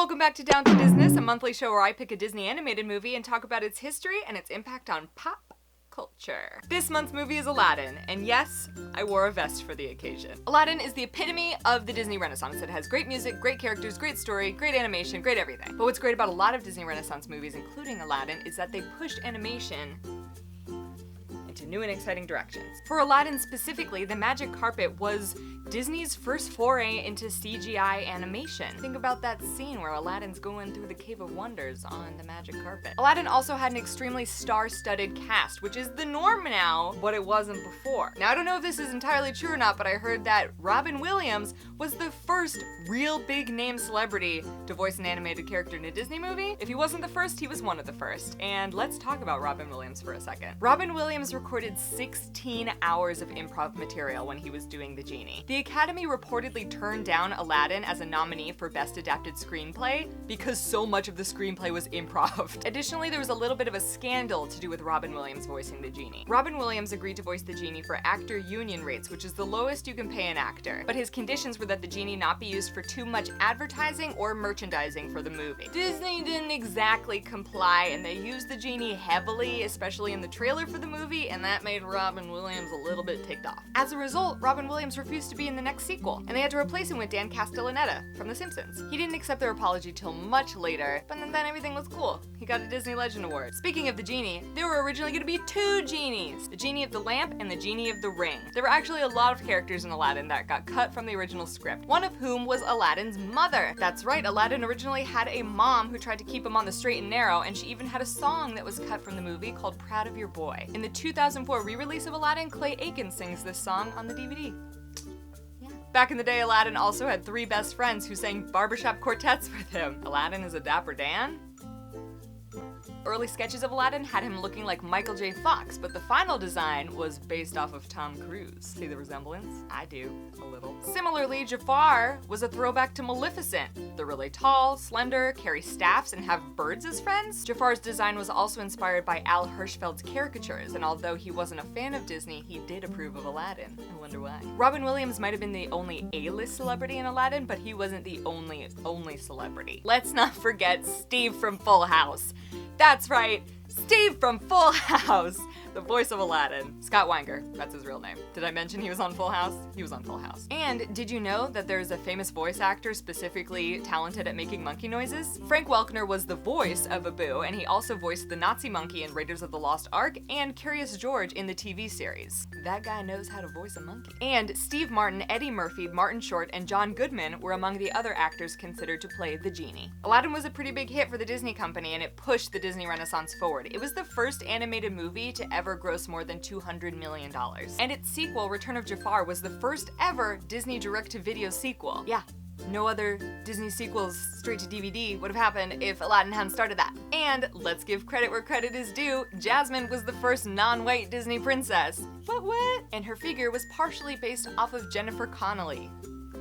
Welcome back to Down to Disness, a monthly show where I pick a Disney animated movie and talk about its history and its impact on pop culture. This month's movie is Aladdin, and yes, I wore a vest for the occasion. Aladdin is the epitome of the Disney Renaissance. It has great music, great characters, great story, great animation, great everything. But what's great about a lot of Disney Renaissance movies, including Aladdin, is that they pushed animation into new and exciting directions. For Aladdin specifically, the magic carpet was Disney's first foray into CGI animation. Think about that scene where Aladdin's going through the Cave of Wonders on the magic carpet. Aladdin also had an extremely star-studded cast, which is the norm now, but it wasn't before. Now, I don't know if this is entirely true or not, but I heard that Robin Williams was the first real big-name celebrity to voice an animated character in a Disney movie. If he wasn't the first, he was one of the first. And let's talk about Robin Williams for a second. Robin Williams recorded 16 hours of improv material when he was doing the Genie. The Academy reportedly turned down Aladdin as a nominee for Best Adapted Screenplay because so much of the screenplay was improv. Additionally, there was a little bit of a scandal to do with Robin Williams voicing the Genie. Robin Williams agreed to voice the Genie for actor union rates, which is the lowest you can pay an actor. But his conditions were that the Genie not be used for too much advertising or merchandising for the movie. Disney didn't exactly comply, and they used the Genie heavily, especially in the trailer for the movie, and that made Robin Williams a little bit ticked off. As a result, Robin Williams refused to be in the next sequel, and they had to replace him with Dan Castellaneta from The Simpsons. He didn't accept their apology till much later, but then everything was cool. He got a Disney Legend Award. Speaking of the Genie, there were originally going to be two Genies, the Genie of the Lamp and the Genie of the Ring. There were actually a lot of characters in Aladdin that got cut from the original script, one of whom was Aladdin's mother. That's right, Aladdin originally had a mom who tried to keep him on the straight and narrow, and she even had a song that was cut from the movie called Proud of Your Boy. In the 2004 re-release of Aladdin, Clay Aiken sings this song on the DVD. Back in the day, Aladdin also had three best friends who sang barbershop quartets with him. Aladdin is a Dapper Dan? Early sketches of Aladdin had him looking like Michael J. Fox, but the final design was based off of Tom Cruise. See the resemblance? I do, a little. Similarly, Jafar was a throwback to Maleficent. They're really tall, slender, carry staffs, and have birds as friends. Jafar's design was also inspired by Al Hirschfeld's caricatures, and although he wasn't a fan of Disney, he did approve of Aladdin. I wonder why. Robin Williams might have been the only A-list celebrity in Aladdin, but he wasn't the only celebrity. Let's not forget Steve from Full House. That's right, Steve from Full House, the voice of Aladdin. Scott Weinger, that's his real name. Did I mention he was on Full House? He was on Full House. And did you know that there's a famous voice actor specifically talented at making monkey noises? Frank Welkner was the voice of Abu, and he also voiced the Nazi monkey in Raiders of the Lost Ark and Curious George in the TV series. That guy knows how to voice a monkey. And Steve Martin, Eddie Murphy, Martin Short, and John Goodman were among the other actors considered to play the Genie. Aladdin was a pretty big hit for the Disney company, and it pushed the Disney Renaissance forward. It was the first animated movie to ever gross more than $200 million. And its sequel, Return of Jafar, was the first ever Disney direct-to-video sequel. Yeah. No other Disney sequels straight to DVD would have happened if Aladdin hadn't started that. And let's give credit where credit is due, Jasmine was the first non-white Disney princess. But what? And her figure was partially based off of Jennifer Connelly.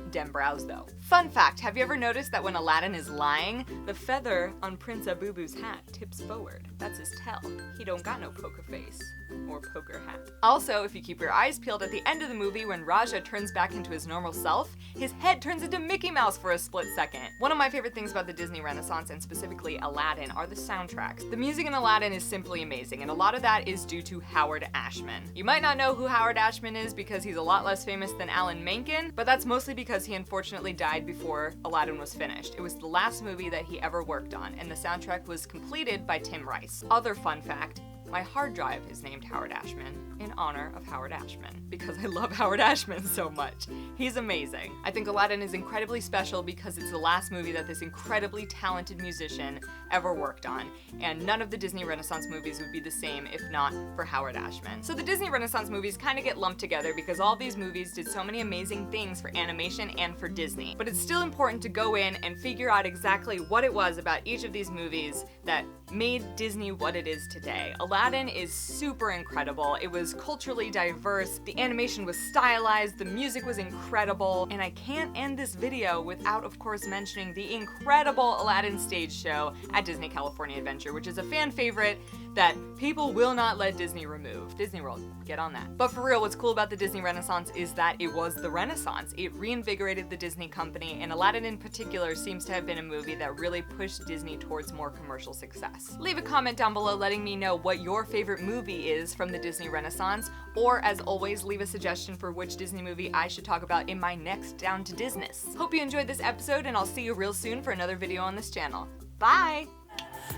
Dem brows though. Fun fact, have you ever noticed that when Aladdin is lying, the feather on Prince Abubu's hat tips forward? That's his tell. He don't got no poker face. Or poker hat. Also, if you keep your eyes peeled at the end of the movie when Raja turns back into his normal self, his head turns into Mickey Mouse for a split second. One of my favorite things about the Disney Renaissance, and specifically Aladdin, are the soundtracks. The music in Aladdin is simply amazing, and a lot of that is due to Howard Ashman. You might not know who Howard Ashman is because he's a lot less famous than Alan Menken, but that's mostly because he unfortunately died before Aladdin was finished. It was the last movie that he ever worked on, and the soundtrack was completed by Tim Rice. Other fun fact, my hard drive is named Howard Ashman in honor of Howard Ashman because I love Howard Ashman so much. He's amazing. I think Aladdin is incredibly special because it's the last movie that this incredibly talented musician ever worked on, and none of the Disney Renaissance movies would be the same if not for Howard Ashman. So the Disney Renaissance movies kind of get lumped together because all these movies did so many amazing things for animation and for Disney. But it's still important to go in and figure out exactly what it was about each of these movies that made Disney what it is today. Aladdin is super incredible. It was culturally diverse, the animation was stylized, the music was incredible, and I can't end this video without, of course, mentioning the incredible Aladdin stage show at Disney California Adventure, which is a fan favorite that people will not let Disney remove. Disney World, get on that. But for real, what's cool about the Disney Renaissance is that it was the Renaissance. It reinvigorated the Disney company, and Aladdin in particular seems to have been a movie that really pushed Disney towards more commercial success. Leave a comment down below letting me know what your favorite movie is from the Disney Renaissance, or as always, leave a suggestion for which Disney movie I should talk about in my next Down to Disness. Hope you enjoyed this episode, and I'll see you real soon for another video on this channel. Bye!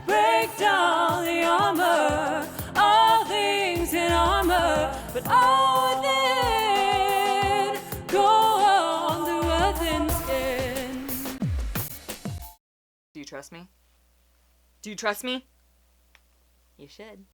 Break down the armor, all things in armor, but all within go on through a thin skin. Do you trust me? Do you trust me? You should.